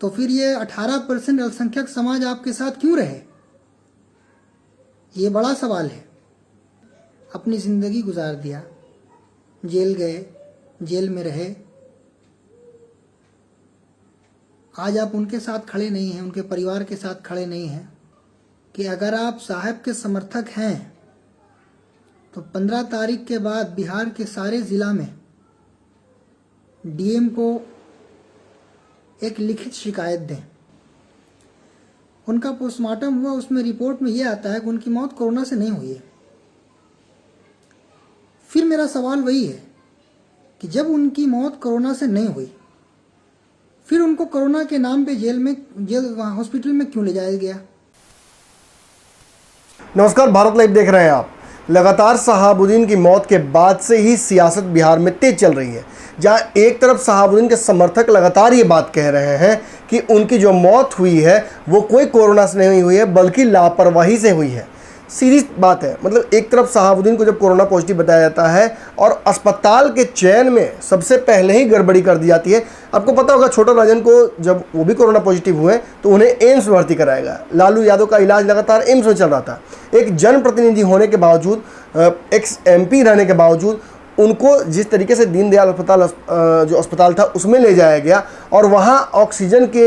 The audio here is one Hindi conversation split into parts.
तो फिर ये 18% अल्पसंख्यक समाज आपके साथ क्यों रहे? ये बड़ा सवाल है। अपनी ज़िंदगी गुजार दिया, जेल गए, जेल में रहे, आज आप उनके साथ खड़े नहीं हैं, उनके परिवार के साथ खड़े नहीं हैं कि अगर आप साहब के समर्थक हैं तो 15 तारीख के बाद बिहार के सारे ज़िला में डीएम को एक लिखित शिकायत दें। उनका पोस्टमार्टम हुआ, उसमें रिपोर्ट में ये आता है कि उनकी मौत कोरोना से नहीं हुई है। फिर मेरा सवाल वही है कि जब उनकी मौत कोरोना से नहीं हुई, फिर उनको कोरोना के नाम पे जेल हॉस्पिटल में क्यों ले जाया गया? नमस्कार, भारत लाइव देख रहे हैं आप। लगातार शहाबुद्दीन की मौत के बाद से ही सियासत बिहार में तेज चल रही है, जहां एक तरफ शहाबुद्दीन के समर्थक लगातार ये बात कह रहे हैं कि उनकी जो मौत हुई है वो कोई कोरोना से नहीं हुई है बल्कि लापरवाही से हुई है। सीधी बात है, मतलब एक तरफ शहाबुद्दीन को जब कोरोना पॉजिटिव बताया जाता है और अस्पताल के चयन में सबसे पहले ही गड़बड़ी कर दी जाती है। आपको पता होगा छोटा राजन को जब वो भी कोरोना पॉजिटिव हुए तो उन्हें एम्स में भर्ती कराया गया। लालू यादव का इलाज लगातार एम्स में चल रहा था। एक जनप्रतिनिधि होने के बावजूद, एक्स एमपी रहने के बावजूद उनको जिस तरीके से दीनदयाल जो अस्पताल था उसमें ले जाया गया और वहाँ ऑक्सीजन के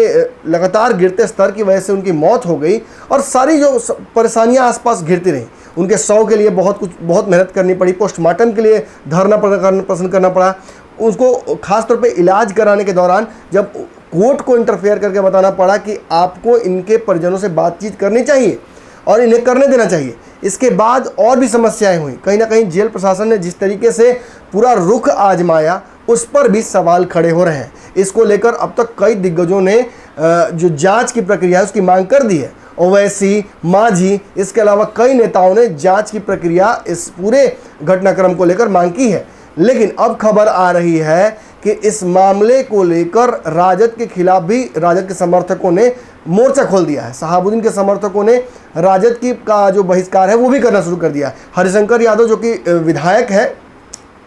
लगातार गिरते स्तर की वजह से उनकी मौत हो गई और सारी जो परेशानियाँ आसपास घिरती रहीं। उनके शव के लिए बहुत मेहनत करनी पड़ी, पोस्टमार्टम के लिए धरना पसंद करना पड़ा। उसको खास तौर पे इलाज कराने के दौरान जब कोर्ट को इंटरफेयर करके बताना पड़ा कि आपको इनके परिजनों से बातचीत करनी चाहिए और इन्हें करने देना चाहिए। इसके बाद और भी समस्याएं हुई। कहीं ना कहीं जेल प्रशासन ने जिस तरीके से पूरा रुख आजमाया उस पर भी सवाल खड़े हो रहे हैं। इसको लेकर अब तक कई दिग्गजों ने जो जांच की प्रक्रिया है उसकी मांग कर दी है। ओवैसी, मांझी, इसके अलावा कई नेताओं ने जांच की प्रक्रिया इस पूरे घटनाक्रम को लेकर मांग की है। लेकिन अब खबर आ रही है कि इस मामले को लेकर राजद के खिलाफ भी राजद के समर्थकों ने मोर्चा खोल दिया है। शहाबुद्दीन के समर्थकों ने राजद की का जो बहिष्कार है वो भी करना शुरू कर दिया है। हरिशंकर यादव जो कि विधायक है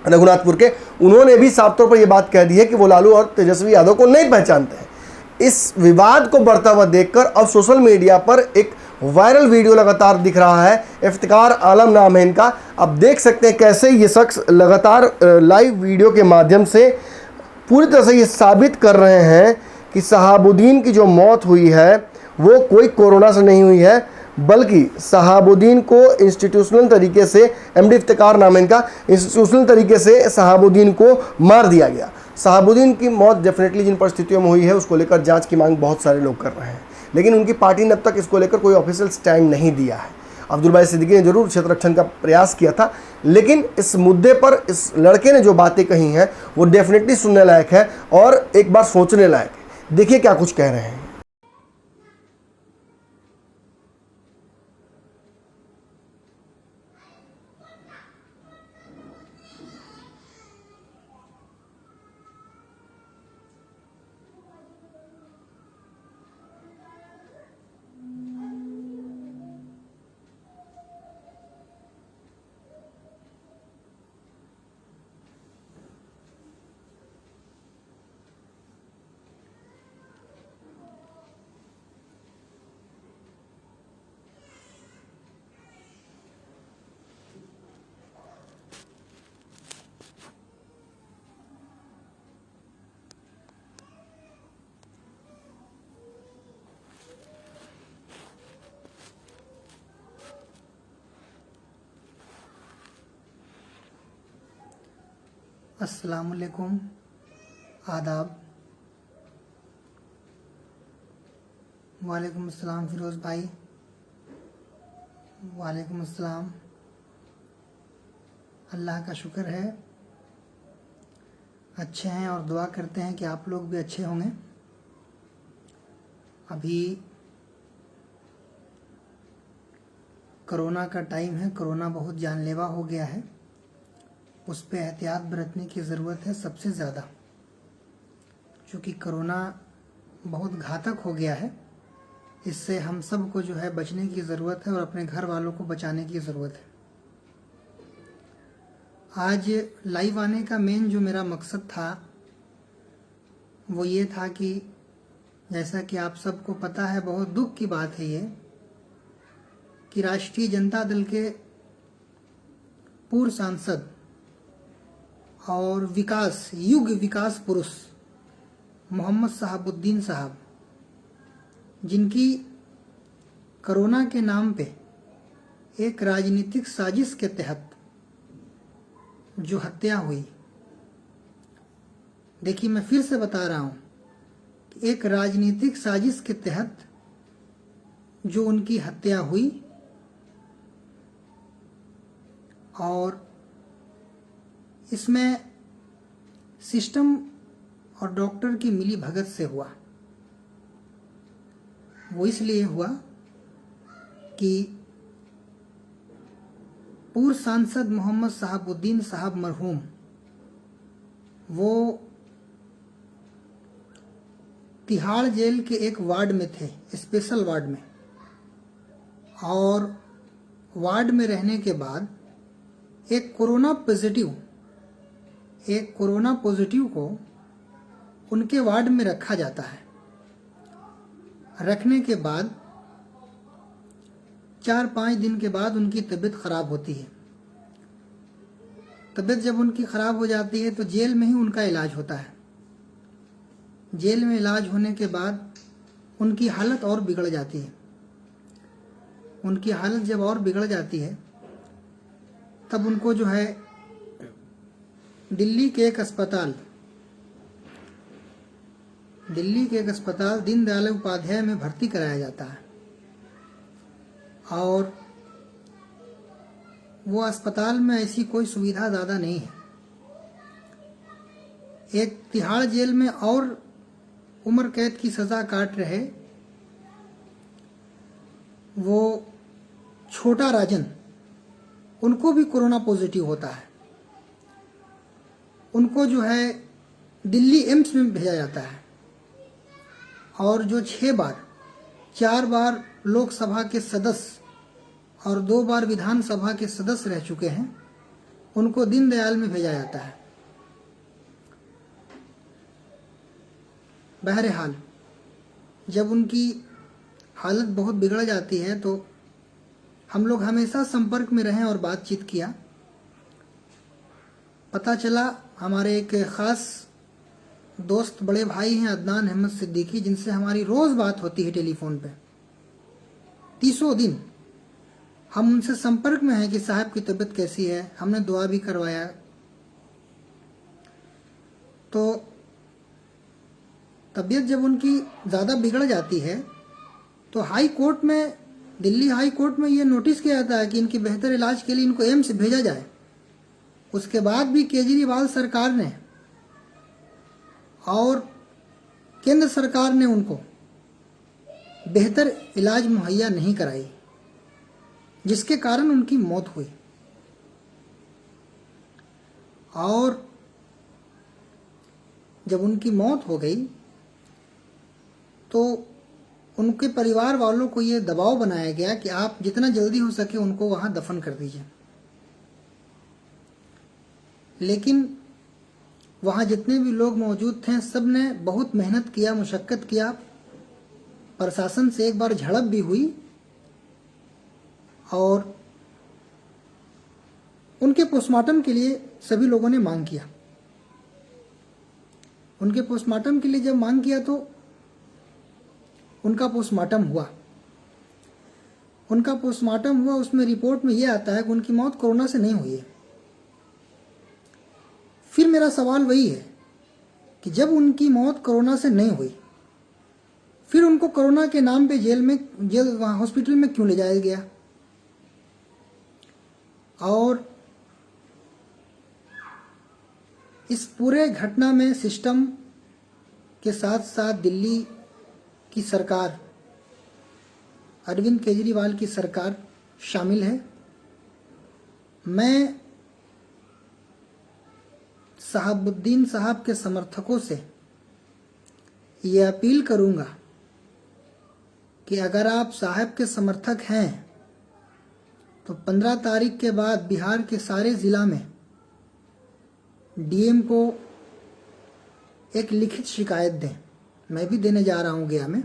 रघुनाथपुर के, उन्होंने भी साफ तौर पर यह बात कह दी है कि वो लालू और तेजस्वी यादव को नहीं पहचानते हैं। इस विवाद को बढ़ता हुआ देखकर अब सोशल मीडिया पर एक वायरल वीडियो लगातार दिख रहा है। इफ्तिकार आलम नाम है इनका। अब देख सकते हैं कैसे ये शख्स लगातार लाइव वीडियो के माध्यम से पूरी तरह से ये साबित कर रहे हैं कि शहाबुद्दीन की जो मौत हुई है वो कोई कोरोना से नहीं हुई है, बल्कि शहाबुद्दीन को इंस्टीट्यूशनल तरीके से, एमडी इफ्तिकार नाम है इनका, इंस्टीट्यूशनल तरीके से शहाबुद्दीन को मार दिया गया। शहाबुद्दीन की मौत डेफिनेटली जिन परिस्थितियों में हुई है उसको लेकर जांच की मांग बहुत सारे लोग कर रहे हैं, लेकिन उनकी पार्टी ने अब तक इसको लेकर कोई ऑफिशियल स्टैंड नहीं दिया है। अब्दुल भाई सिद्दीकी ने जरूर क्षेत्र रक्षण का प्रयास किया था, लेकिन इस मुद्दे पर इस लड़के ने जो बातें कही हैं वो डेफिनेटली सुनने लायक है और एक बार सोचने लायक है। देखिए क्या कुछ कह रहे हैं। अस्सलामुअलैकुम, आदाब। वालेकुम अस्सलाम फिरोज़ भाई। वालेकुम अस्सलाम। अल्लाह का शुक्र है अच्छे हैं और दुआ करते हैं कि आप लोग भी अच्छे होंगे। अभी कोरोना का टाइम है, कोरोना बहुत जानलेवा हो गया है, उस पर एहतियात बरतने की ज़रूरत है सबसे ज़्यादा, क्योंकि कोरोना बहुत घातक हो गया है। इससे हम सब को जो है बचने की ज़रूरत है और अपने घर वालों को बचाने की ज़रूरत है। आज लाइव आने का मेन जो मेरा मकसद था वो ये था कि जैसा कि आप सबको पता है, बहुत दुख की बात है ये कि राष्ट्रीय जनता दल के पूर्व सांसद और युग विकास पुरुष मोहम्मद शहाबुद्दीन साहब, जिनकी कोरोना के नाम पे एक राजनीतिक साजिश के तहत जो हत्या हुई, देखिए मैं फिर से बता रहा हूँ कि एक राजनीतिक साजिश के तहत जो उनकी हत्या हुई और इसमें सिस्टम और डॉक्टर की मिली भगत से हुआ। वो इसलिए हुआ कि पूर्व सांसद मोहम्मद शहाबुद्दीन साहब मरहूम वो तिहाड़ जेल के एक वार्ड में थे, स्पेशल वार्ड में, और वार्ड में रहने के बाद एक कोरोना पॉजिटिव को उनके वार्ड में रखा जाता है। रखने के बाद 4-5 दिन के बाद उनकी तबीयत खराब होती है। तबीयत जब उनकी खराब हो जाती है तो जेल में ही उनका इलाज होता है। जेल में इलाज होने के बाद उनकी हालत और बिगड़ जाती है। उनकी हालत जब और बिगड़ जाती है तब उनको जो है दिल्ली के एक अस्पताल दीनदयाल उपाध्याय में भर्ती कराया जाता है। और वो अस्पताल में ऐसी कोई सुविधा ज़्यादा नहीं है। एक तिहाड़ जेल में और उम्र कैद की सज़ा काट रहे वो छोटा राजन, उनको भी कोरोना पॉजिटिव होता है। उनको जो है दिल्ली एम्स में भेजा जाता है। और जो 4 बार लोकसभा के सदस्य और 2 बार विधानसभा के सदस्य रह चुके हैं, उनको दीनदयाल में भेजा जाता है। बहरहाल जब उनकी हालत बहुत बिगड़ जाती है तो हम लोग हमेशा संपर्क में रहें और बातचीत किया। पता चला हमारे एक ख़ास दोस्त बड़े भाई हैं अदनान अहमद सिद्दीकी, जिनसे हमारी रोज़ बात होती है टेलीफोन पे। 30 दिन हम उनसे संपर्क में हैं कि साहब की तबीयत कैसी है। हमने दुआ भी करवाया। तो तबीयत जब उनकी ज़्यादा बिगड़ जाती है तो दिल्ली हाई कोर्ट में ये नोटिस किया जाता है कि इनके बेहतर इलाज के लिए इनको एम्स भेजा जाए। उसके बाद भी केजरीवाल सरकार ने और केंद्र सरकार ने उनको बेहतर इलाज मुहैया नहीं कराई, जिसके कारण उनकी मौत हुई। और जब उनकी मौत हो गई तो उनके परिवार वालों को ये दबाव बनाया गया कि आप जितना जल्दी हो सके उनको वहां दफन कर दीजिए। लेकिन वहाँ जितने भी लोग मौजूद थे सब ने बहुत मेहनत किया, मुशक्क़त किया। प्रशासन से एक बार झड़प भी हुई और उनके पोस्टमार्टम के लिए सभी लोगों ने मांग किया। उनके पोस्टमार्टम के लिए जब मांग किया तो उनका पोस्टमार्टम हुआ। उसमें रिपोर्ट में ये आता है कि उनकी मौत कोरोना से नहीं हुई है। फिर मेरा सवाल वही है कि जब उनकी मौत कोरोना से नहीं हुई, फिर उनको कोरोना के नाम पे वहाँ हॉस्पिटल में क्यों ले जाया गया? और इस पूरे घटना में सिस्टम के साथ साथ दिल्ली की सरकार, अरविंद केजरीवाल की सरकार शामिल है। मैं शहाबुद्दीन साहब के समर्थकों से ये अपील करूंगा कि अगर आप साहब के समर्थक हैं तो 15 तारीख के बाद बिहार के सारे ज़िला में डीएम को एक लिखित शिकायत दें। मैं भी देने जा रहा हूँ गया में,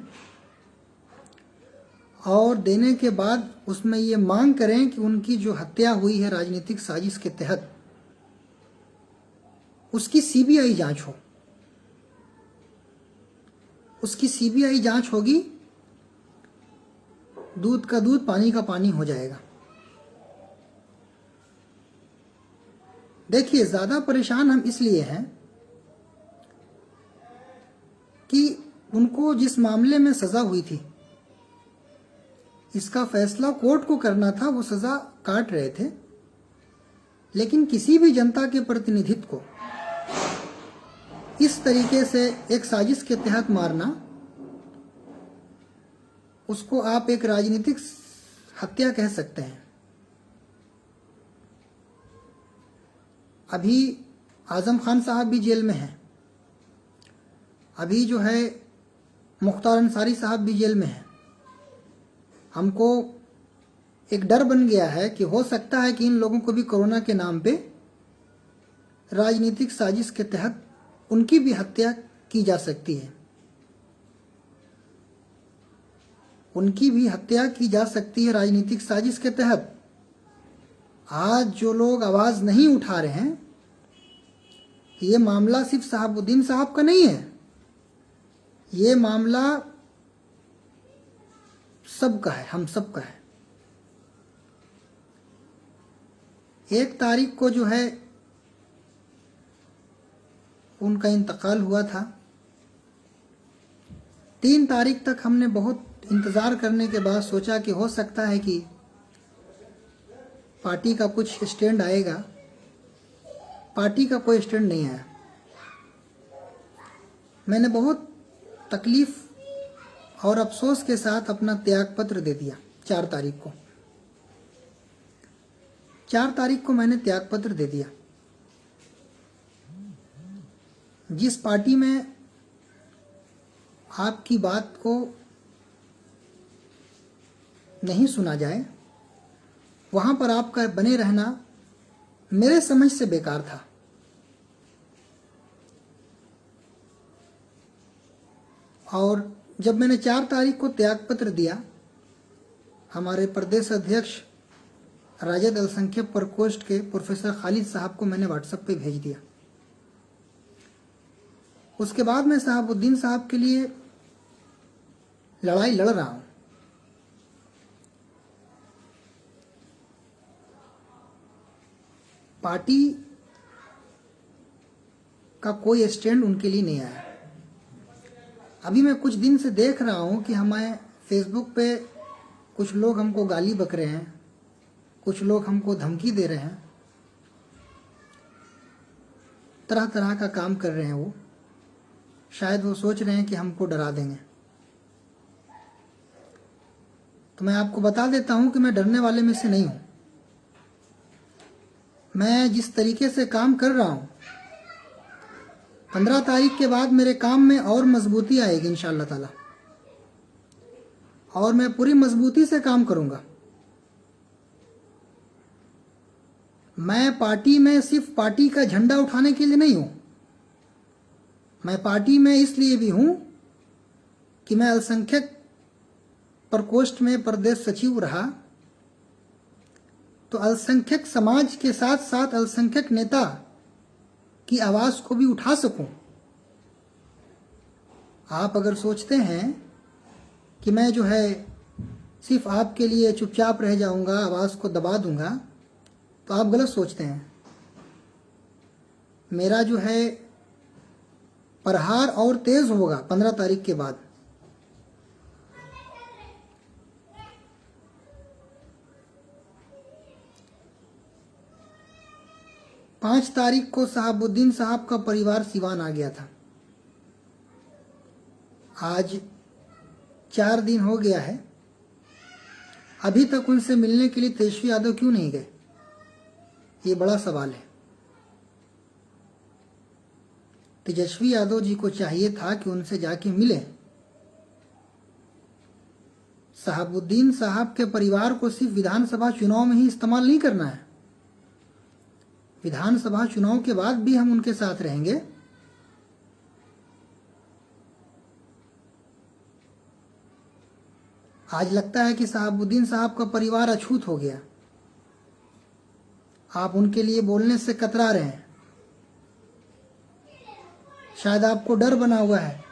और देने के बाद उसमें ये मांग करें कि उनकी जो हत्या हुई है राजनीतिक साजिश के तहत, उसकी सीबीआई जांच हो। उसकी सीबीआई जांच होगी, दूध का दूध पानी का पानी हो जाएगा। देखिए, ज़्यादा परेशान हम इसलिए हैं कि उनको जिस मामले में सज़ा हुई थी, इसका फैसला कोर्ट को करना था, वो सज़ा काट रहे थे, लेकिन किसी भी जनता के प्रतिनिधित्व को इस तरीके से एक साजिश के तहत मारना, उसको आप एक राजनीतिक हत्या कह सकते हैं। अभी आजम खान साहब भी जेल में हैं, अभी जो है मुख्तार अंसारी साहब भी जेल में हैं। हमको एक डर बन गया है कि हो सकता है कि इन लोगों को भी कोरोना के नाम पे राजनीतिक साजिश के तहत उनकी भी हत्या की जा सकती है, उनकी भी हत्या की जा सकती है राजनीतिक साजिश के तहत। आज जो लोग आवाज़ नहीं उठा रहे हैं, ये मामला सिर्फ शहाबुद्दीन साहब का नहीं है, ये मामला सबका है, हम सबका है। 1 तारीख को जो है उनका इंतकाल हुआ था। 3 तारीख तक हमने बहुत इंतज़ार करने के बाद सोचा कि हो सकता है कि पार्टी का कुछ स्टैंड आएगा। पार्टी का कोई स्टैंड नहीं आया। मैंने बहुत तकलीफ और अफसोस के साथ अपना त्याग पत्र दे दिया 4 तारीख को। 4 तारीख को मैंने त्याग पत्र दे दिया। जिस पार्टी में आपकी बात को नहीं सुना जाए, वहां पर आपका बने रहना मेरे समझ से बेकार था। और जब मैंने 4 तारीख को त्यागपत्र दिया, हमारे प्रदेश अध्यक्ष राजद अल्पसंख्यक प्रकोष्ठ के प्रोफेसर खालिद साहब को मैंने व्हाट्सएप पे भेज दिया। उसके बाद मैं शहाबुद्दीन साहब के लिए लड़ाई लड़ रहा हूं। पार्टी का कोई स्टैंड उनके लिए नहीं आया। अभी मैं कुछ दिन से देख रहा हूं कि हमें फेसबुक पे कुछ लोग हमको गाली बक रहे हैं, कुछ लोग हमको धमकी दे रहे हैं, तरह तरह का काम कर रहे हैं। वो शायद वो सोच रहे हैं कि हमको डरा देंगे। तो मैं आपको बता देता हूं कि मैं डरने वाले में से नहीं हूं। मैं जिस तरीके से काम कर रहा हूं, 15 तारीख के बाद मेरे काम में और मजबूती आएगी इंशाअल्लाह ताला, और मैं पूरी मजबूती से काम करूंगा। मैं पार्टी में सिर्फ पार्टी का झंडा उठाने के लिए नहीं हूं। मैं पार्टी में इसलिए भी हूं कि मैं अल्पसंख्यक प्रकोष्ठ में प्रदेश सचिव रहा, तो अल्पसंख्यक समाज के साथ साथ अल्पसंख्यक नेता की आवाज़ को भी उठा सकूं। आप अगर सोचते हैं कि मैं जो है सिर्फ आपके लिए चुपचाप रह जाऊंगा, आवाज़ को दबा दूंगा, तो आप गलत सोचते हैं। मेरा जो है प्रहार और तेज होगा 15 तारीख के बाद। पाँच तारीख को शहाबुद्दीन साहब का परिवार सिवान आ गया था। आज 4 दिन हो गया है, अभी तक उनसे मिलने के लिए तेजस्वी यादव क्यों नहीं गए? ये बड़ा सवाल है। तेजस्वी यादव जी को चाहिए था कि उनसे जाके मिले। शहाबुद्दीन साहब के परिवार को सिर्फ विधानसभा चुनाव में ही इस्तेमाल नहीं करना है। विधानसभा चुनाव के बाद भी हम उनके साथ रहेंगे। आज लगता है कि शहाबुद्दीन साहब का परिवार अछूत हो गया। आप उनके लिए बोलने से कतरा रहे हैं, शायद आपको डर बना हुआ है।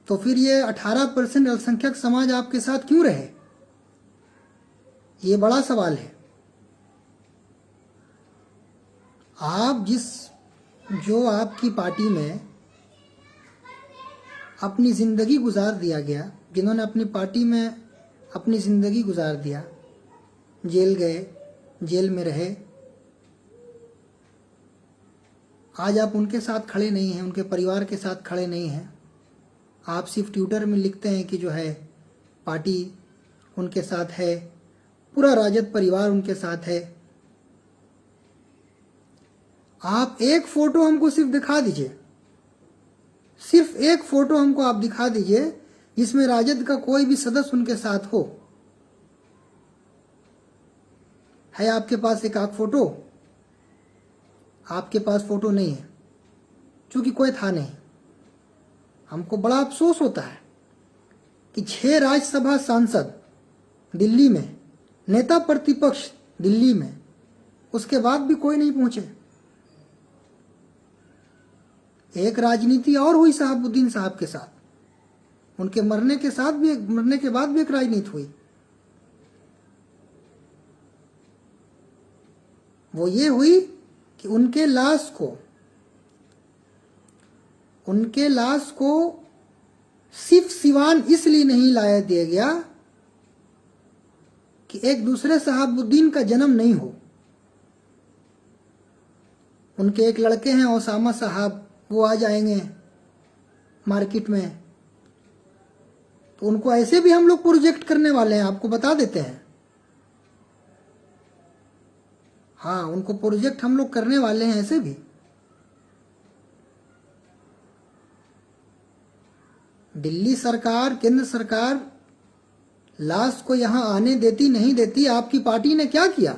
तो फिर ये 18% अल्पसंख्यक समाज आपके साथ क्यों रहे? ये बड़ा सवाल है। आप जो आपकी पार्टी में अपनी ज़िंदगी गुजार दिया गया, जिन्होंने अपनी पार्टी में अपनी ज़िंदगी गुजार दिया, जेल गए, जेल में रहे, आज आप उनके साथ खड़े नहीं हैं, उनके परिवार के साथ खड़े नहीं हैं। आप सिर्फ ट्विटर में लिखते हैं कि जो है पार्टी उनके साथ है, पूरा राजद परिवार उनके साथ है। आप एक फ़ोटो हमको सिर्फ दिखा दीजिए, सिर्फ एक फ़ोटो हमको आप दिखा दीजिए जिसमें राजद का कोई भी सदस्य उनके साथ हो। है आपके पास एक आध फ़ोटो? आपके पास फ़ोटो नहीं है, क्योंकि कोई था नहीं। हमको बड़ा अफसोस होता है कि 6 राज्यसभा सांसद दिल्ली में, नेता प्रतिपक्ष दिल्ली में, उसके बाद भी कोई नहीं पहुंचे। एक राजनीति और हुई शहाबुद्दीन साहब के साथ, उनके मरने के बाद भी एक राजनीति हुई। वो ये हुई कि उनके लाश को सिर्फ सिवान इसलिए नहीं लाया दिया गया कि एक दूसरे शहाबुद्दीन का जन्म नहीं हो। उनके एक लड़के हैं ओसामा साहब, वो आ जाएंगे मार्केट में, तो उनको ऐसे भी हम लोग प्रोजेक्ट करने वाले हैं, आपको बता देते हैं। हाँ, उनको प्रोजेक्ट हम लोग करने वाले हैं ऐसे भी। दिल्ली सरकार, केंद्र सरकार लाश को यहां आने देती नहीं देती। आपकी पार्टी ने क्या किया?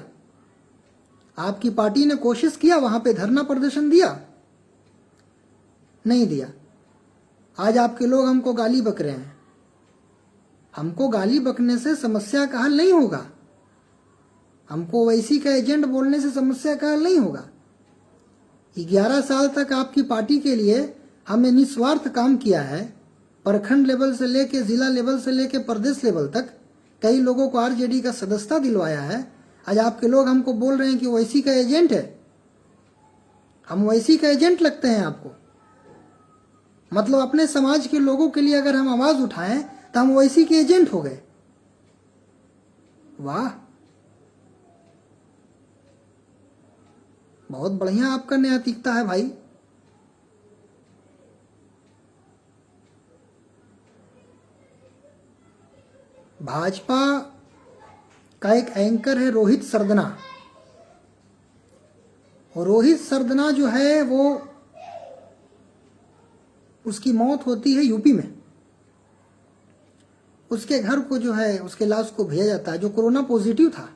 आपकी पार्टी ने कोशिश किया, वहां पे धरना प्रदर्शन दिया? नहीं दिया। आज आपके लोग हमको गाली बक रहे हैं। हमको गाली बकने से समस्या का हल नहीं होगा, हमको ओवैसी का एजेंट बोलने से समस्या का हल नहीं होगा। 11 साल तक आपकी पार्टी के लिए हमने निस्वार्थ काम किया है। प्रखंड लेवल से लेके, जिला लेवल से लेके प्रदेश लेवल तक कई लोगों को आरजेडी का सदस्यता दिलवाया है। आज आपके लोग हमको बोल रहे हैं कि ओवैसी का एजेंट है। हम ओवैसी का एजेंट लगते हैं आपको? मतलब अपने समाज के लोगों के लिए अगर हम आवाज उठाएं तो हम ओवैसी के एजेंट हो गए। वाह, बहुत बढ़िया आपका नैतिकता है भाई। भाजपा का एक एंकर है रोहित सरदना, और रोहित सरदना जो है वो, उसकी मौत होती है यूपी में। उसके घर को जो है, उसके लाश को भेजा जाता है, जो कोरोना पॉजिटिव था।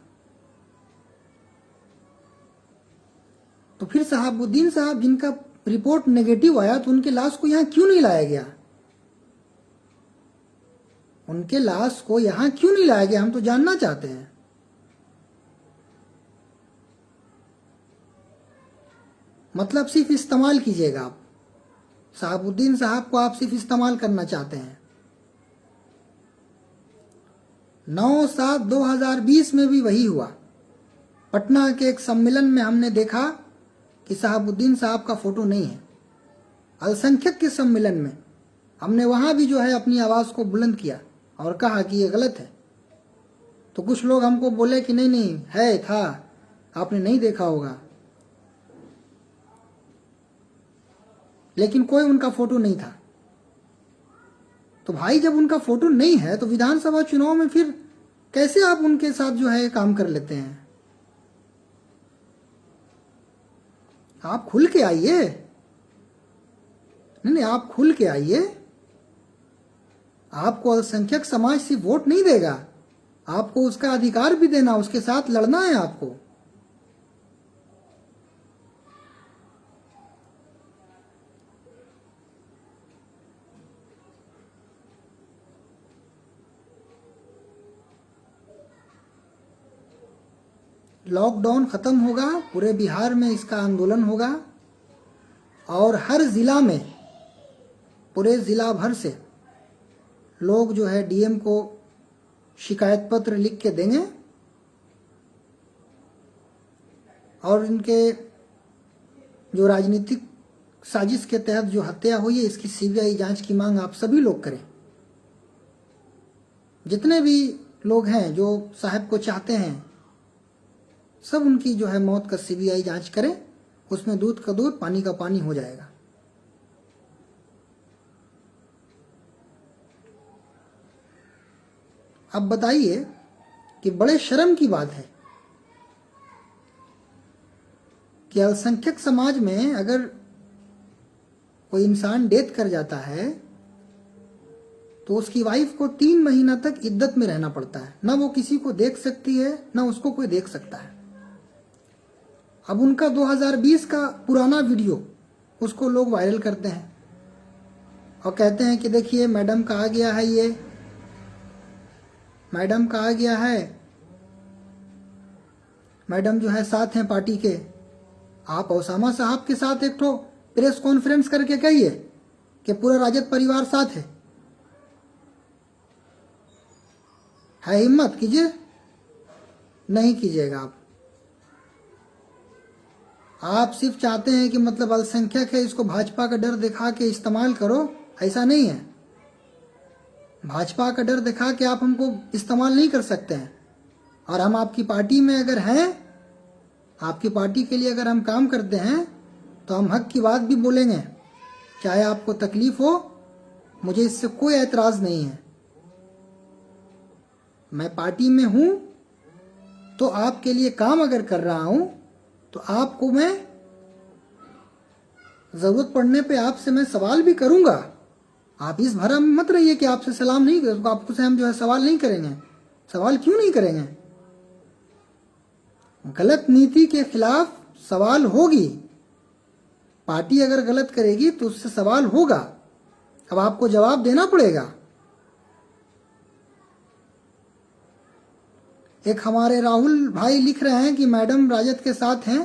तो फिर शहाबुद्दीन साहब जिनका रिपोर्ट नेगेटिव आया, तो उनके लाश को यहां क्यों नहीं लाया गया? उनके लाश को यहां क्यों नहीं लाया गया, हम तो जानना चाहते हैं। मतलब सिर्फ इस्तेमाल कीजिएगा आप, शहाबुद्दीन साहब को आप सिर्फ इस्तेमाल करना चाहते हैं। 9/7/2020 में भी वही हुआ। पटना के एक सम्मेलन में हमने देखा कि शहाबुद्दीन साहब का फोटो नहीं है। अल्पसंख्यक के सम्मेलन में हमने वहां भी जो है अपनी आवाज को बुलंद किया और कहा कि ये गलत है। तो कुछ लोग हमको बोले कि नहीं नहीं है, था, आपने नहीं देखा होगा, लेकिन कोई उनका फोटो नहीं था। तो भाई जब उनका फोटो नहीं है तो विधानसभा चुनाव में फिर कैसे आप उनके साथ जो है काम कर लेते हैं? आप खुल के आइए। नहीं, आप खुल के आइए। आपको अल्पसंख्यक समाज से वोट नहीं देगा, आपको उसका अधिकार भी देना, उसके साथ लड़ना है आपको। लॉकडाउन ख़त्म होगा, पूरे बिहार में इसका आंदोलन होगा और हर ज़िला में, पूरे ज़िला भर से लोग जो है डीएम को शिकायत पत्र लिख के देंगे और इनके जो राजनीतिक साजिश के तहत जो हत्या हुई है इसकी सीबीआई जांच की मांग आप सभी लोग करें। जितने भी लोग हैं जो साहब को चाहते हैं, सब उनकी जो है मौत का सीबीआई जांच करें, उसमें दूध का दूध पानी का पानी हो जाएगा। अब बताइए कि बड़े शर्म की बात है कि अल्पसंख्यक समाज में अगर कोई इंसान डेथ कर जाता है तो उसकी वाइफ को 3 महीना तक इद्दत में रहना पड़ता है, ना वो किसी को देख सकती है ना उसको कोई देख सकता है। अब उनका 2020 का पुराना वीडियो उसको लोग वायरल करते हैं और कहते हैं कि देखिए मैडम का आ गया है, ये मैडम का आ गया है, मैडम जो है साथ हैं पार्टी के। आप ओसामा साहब के साथ एक ठो प्रेस कॉन्फ्रेंस करके कहिए कि पूरा राजद परिवार साथ है हिम्मत कीजिए, नहीं कीजिएगा। आप सिर्फ चाहते हैं कि मतलब अल्पसंख्यक है इसको भाजपा का डर दिखा के इस्तेमाल करो, ऐसा नहीं है। भाजपा का डर दिखा के आप हमको इस्तेमाल नहीं कर सकते हैं। और हम आपकी पार्टी में अगर हैं, आपकी पार्टी के लिए अगर हम काम करते हैं तो हम हक की बात भी बोलेंगे, चाहे आपको तकलीफ हो, मुझे इससे कोई ऐतराज़ नहीं है। मैं पार्टी में हूं तो आपके लिए काम अगर कर रहा हूं तो आपको मैं जरूरत पड़ने पे आपसे मैं सवाल भी करूंगा। आप इस भरम में मत रहिए कि आपसे सलाम नहीं कर, आपको से हम जो है सवाल नहीं करेंगे। सवाल क्यों नहीं करेंगे? गलत नीति के खिलाफ सवाल होगी। पार्टी अगर गलत करेगी तो उससे सवाल होगा, अब आपको जवाब देना पड़ेगा। एक हमारे राहुल भाई लिख रहे हैं कि मैडम राजद के साथ हैं,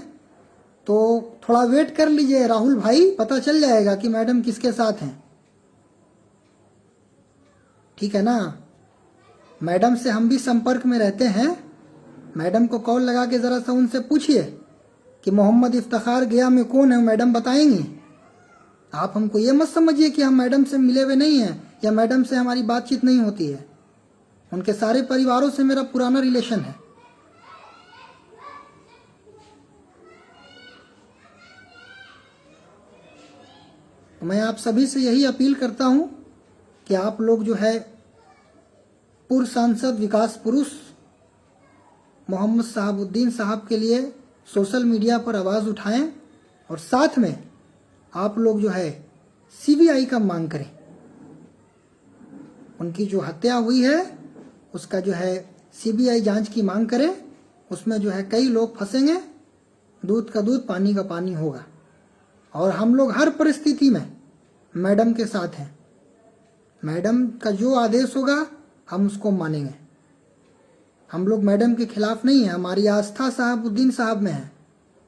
तो थोड़ा वेट कर लीजिए राहुल भाई, पता चल जाएगा कि मैडम किसके साथ हैं। ठीक है ना? मैडम से हम भी संपर्क में रहते हैं। मैडम को कॉल लगा के ज़रा सा उनसे पूछिए कि मोहम्मद इफ्तिखार गया में कौन है, मैडम बताएंगी। आप हमको ये मत समझिए कि हम मैडम से मिले हुए नहीं हैं या मैडम से हमारी बातचीत नहीं होती है। उनके सारे परिवारों से मेरा पुराना रिलेशन है। तो मैं आप सभी से यही अपील करता हूं कि आप लोग जो है पूर्व सांसद विकास पुरुष मोहम्मद शहाबुद्दीन साहब के लिए सोशल मीडिया पर आवाज़ उठाएं और साथ में आप लोग जो है सीबीआई का मांग करें। उनकी जो हत्या हुई है उसका जो है सीबीआई जांच की मांग करें। उसमें जो है कई लोग फंसेंगे, दूध का दूध पानी का पानी होगा। और हम लोग हर परिस्थिति में मैडम के साथ हैं। मैडम का जो आदेश होगा हम उसको मानेंगे। हम लोग मैडम के खिलाफ नहीं हैं, हमारी आस्था शहाबुद्दीन साहब में है।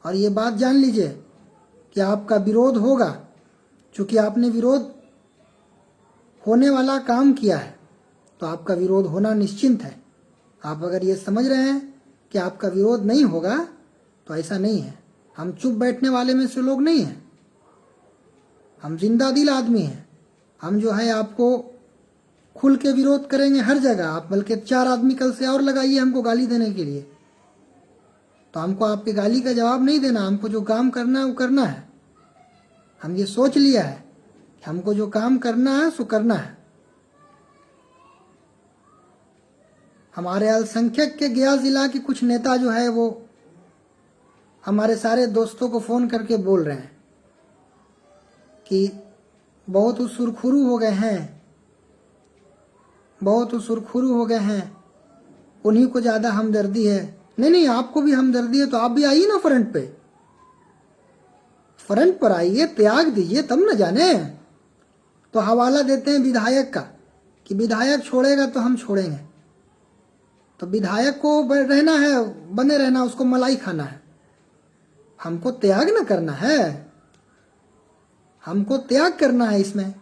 और ये बात जान लीजिए कि आपका विरोध होगा, चूँकि आपने विरोध होने वाला काम किया है तो आपका विरोध होना निश्चिंत है। आप अगर ये समझ रहे हैं कि आपका विरोध नहीं होगा तो ऐसा नहीं है। हम चुप बैठने वाले में से लोग नहीं हैं, हम जिंदा दिल आदमी हैं। हम जो है आपको खुल के विरोध करेंगे हर जगह। आप बल्कि 4 आदमी कल से और लगाइए हमको गाली देने के लिए, तो हमको आपके गाली का जवाब नहीं देना। हमको जो काम करना है वो करना है। हम ये सोच लिया है कि हमको जो काम करना है सो करना है। हमारे अल्पसंख्यक के गया जिला के कुछ नेता जो है वो हमारे सारे दोस्तों को फ़ोन करके बोल रहे हैं कि बहुत सुरखुरू हो गए हैं, बहुत सुरखुरू हो गए हैं, उन्हीं को ज़्यादा हमदर्दी है। नहीं, आपको भी हमदर्दी है तो आप भी आइए ना फ्रंट पे, फ्रंट पर आइए, त्याग दीजिए तब न जाने। तो हवाला देते हैं विधायक का कि विधायक छोड़ेगा तो हम छोड़ेंगे। तो विधायक को रहना है, बने रहना, उसको मलाई खाना है। हमको त्याग न करना है, हमको त्याग करना है इसमें।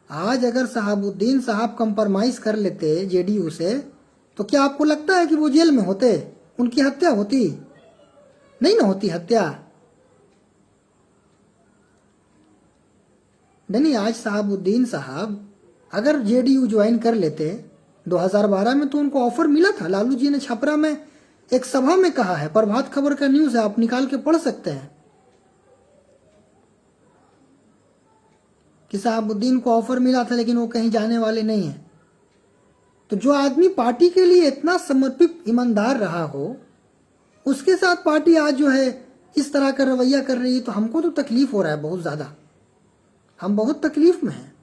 आज अगर शहाबुद्दीन साहब कंप्रोमाइज कर लेते जेडीयू से, तो क्या आपको लगता है कि वो जेल में होते? उनकी हत्या होती? नहीं ना होती हत्या। नहीं, आज शहाबुद्दीन साहब अगर जेडीयू ज्वाइन कर लेते 2012 में, तो उनको ऑफर मिला था। लालू जी ने छपरा में एक सभा में कहा है, प्रभात खबर का न्यूज़ है, आप निकाल के पढ़ सकते हैं, कि शहाबुद्दीन को ऑफर मिला था लेकिन वो कहीं जाने वाले नहीं है। तो जो आदमी पार्टी के लिए इतना समर्पित ईमानदार रहा हो, उसके साथ पार्टी आज जो है इस तरह का रवैया कर रही है, तो हमको तो तकलीफ हो रहा है बहुत ज़्यादा। हम बहुत तकलीफ में हैं,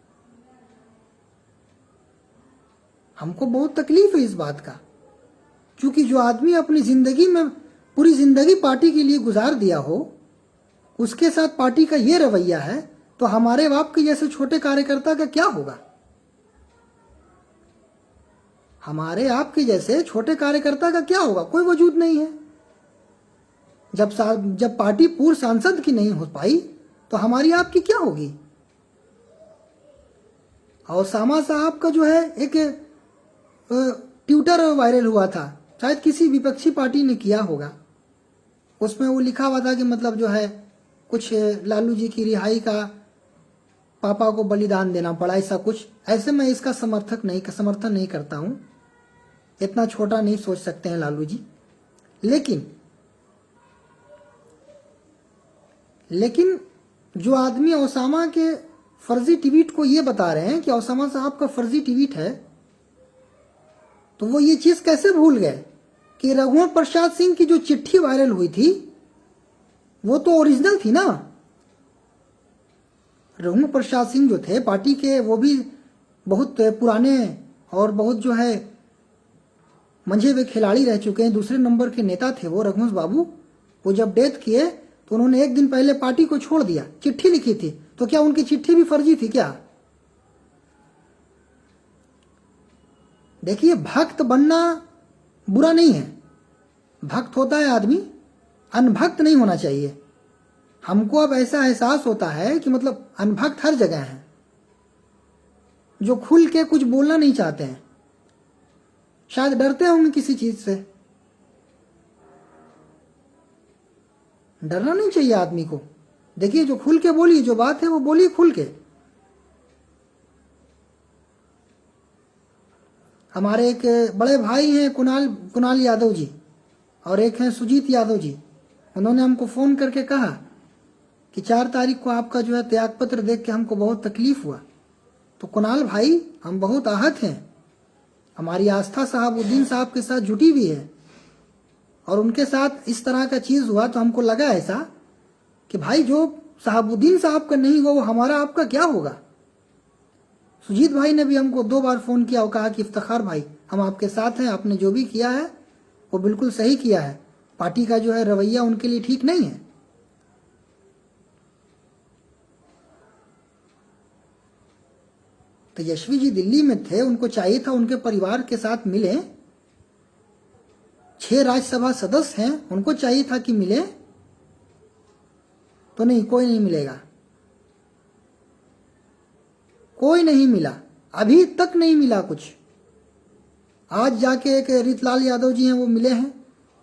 हमको बहुत तकलीफ है इस बात का, क्योंकि जो आदमी अपनी ज़िंदगी में पूरी ज़िंदगी पार्टी के लिए गुजार दिया हो, उसके साथ पार्टी का ये रवैया है, तो हमारे बाप के जैसे छोटे कार्यकर्ता का क्या होगा? हमारे आपके जैसे छोटे कार्यकर्ता का क्या होगा? कोई वजूद नहीं है। जब पार्टी पूर्व सांसद की नहीं हो पाई, तो हमारी आपकी क्या होगी? और सामा साहब का जो है एक ट्विटर वायरल हुआ था, शायद किसी विपक्षी पार्टी ने किया होगा। उसमें वो लिखा हुआ था कि मतलब जो है कुछ लालू जी की रिहाई का पापा को बलिदान देना पड़ा, ऐसा कुछ। ऐसे मैं इसका समर्थन नहीं करता हूँ, इतना छोटा नहीं सोच सकते हैं लालू जी। लेकिन जो आदमी ओसामा के फर्जी ट्वीट को ये बता रहे हैं कि ओसामा साहब का फर्जी ट्वीट है, तो वो ये चीज़ कैसे भूल गए कि रघुवर प्रसाद सिंह की जो चिट्ठी वायरल हुई थी, वो तो ओरिजिनल थी ना। रघुवर प्रसाद सिंह जो थे पार्टी के, वो भी बहुत पुराने और बहुत जो है मंझे हुए खिलाड़ी रह चुके हैं, दूसरे नंबर के नेता थे वो रघुवंश बाबू। वो जब डेथ किए तो उन्होंने एक दिन पहले पार्टी को छोड़ दिया, चिट्ठी लिखी थी। तो क्या उनकी चिट्ठी भी फर्जी थी क्या? देखिए, भक्त बनना बुरा नहीं है, भक्त होता है आदमी, अनभक्त नहीं होना चाहिए। हमको अब ऐसा एहसास होता है कि मतलब अनभक्त हर जगह है, जो खुल के कुछ बोलना नहीं चाहते हैं, शायद डरते होंगे किसी चीज से। डरना नहीं चाहिए आदमी को। देखिए, जो खुल के बोली, जो बात है वो बोली खुल के। हमारे एक बड़े भाई हैं कुणाल यादव जी, और एक हैं सुजीत यादव जी। उन्होंने हमको फ़ोन करके कहा कि 4 तारीख को आपका जो है त्यागपत्र देख के हमको बहुत तकलीफ हुआ। तो कुणाल भाई, हम बहुत आहत हैं, हमारी आस्था शहाबुद्दीन साहब के साथ जुटी हुई है, और उनके साथ इस तरह का चीज़ हुआ तो हमको लगा ऐसा कि भाई जो शहाबुद्दीन साहब का नहीं हुआ, वो हमारा आपका क्या होगा। सुजीत भाई ने भी हमको 2 बार फ़ोन किया और कहा कि इफ्तिखार भाई, हम आपके साथ हैं, आपने जो भी किया है वो बिल्कुल सही किया है, पार्टी का जो है रवैया उनके लिए ठीक नहीं है। तेजस्वी जी दिल्ली में थे, उनको चाहिए था उनके परिवार के साथ मिले। 6 राज्यसभा सदस्य हैं, उनको चाहिए था कि मिले, तो नहीं, कोई नहीं मिलेगा, कोई नहीं मिला, अभी तक नहीं मिला कुछ। आज जाके एक रीतलाल यादव जी हैं, वो मिले हैं,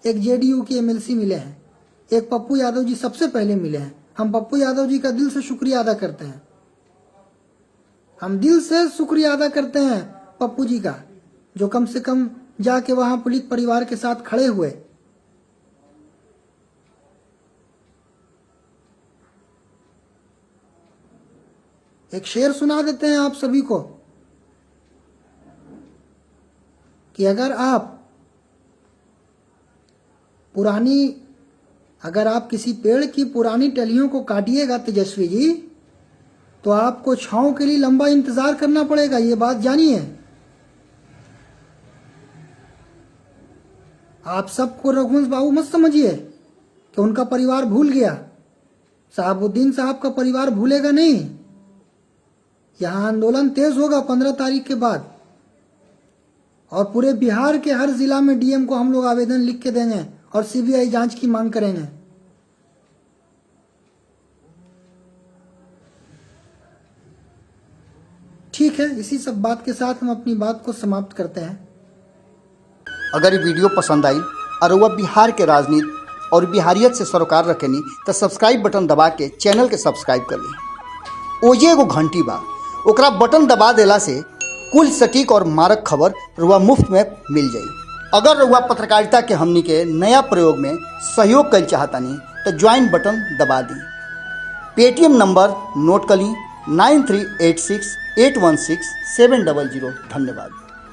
एक जेडीयू के एमएलसी मिले हैं, एक पप्पू यादव जी सबसे पहले मिले हैं। हम पप्पू यादव जी का दिल से शुक्रिया अदा करते हैं, हम दिल से शुक्रिया अदा करते हैं पप्पू जी का, जो कम से कम जाके वहां पीड़ित परिवार के साथ खड़े हुए। एक शेर सुना देते हैं आप सभी को कि अगर आप किसी पेड़ की पुरानी टहनियों को काटिएगा तेजस्वी जी, तो आपको छांव के लिए लंबा इंतजार करना पड़ेगा, ये बात जानिए। आप सबको रघुवंश बाबू मत समझिए कि उनका परिवार भूल गया, शहाबुद्दीन साहब का परिवार भूलेगा नहीं। यहां आंदोलन तेज होगा 15 तारीख के बाद, और पूरे बिहार के हर जिला में डीएम को हम लोग आवेदन लिख के देंगे और सीबीआई जांच की मांग करेंगे। ठीक है, इसी सब बात के साथ हम अपनी बात को समाप्त करते हैं। अगर ये वीडियो पसंद आई और वह बिहार के राजनीति और बिहारियत से सरोकार रखेनी तो सब्सक्राइब बटन दबा के चैनल के सब्सक्राइब कर ली। ओजे एगो घंटी बा, ओकरा बटन दबा देला से कुल सटीक और मारक खबर रुआ मुफ्त में मिल जाई। अगर रुआ पत्रकारिता के हमनी के नया प्रयोग में सहयोग कर चाहतानी तो ज्वाइन बटन दबा दी। पेटीएम नंबर नोट कर ली 9386816700। धन्यवाद।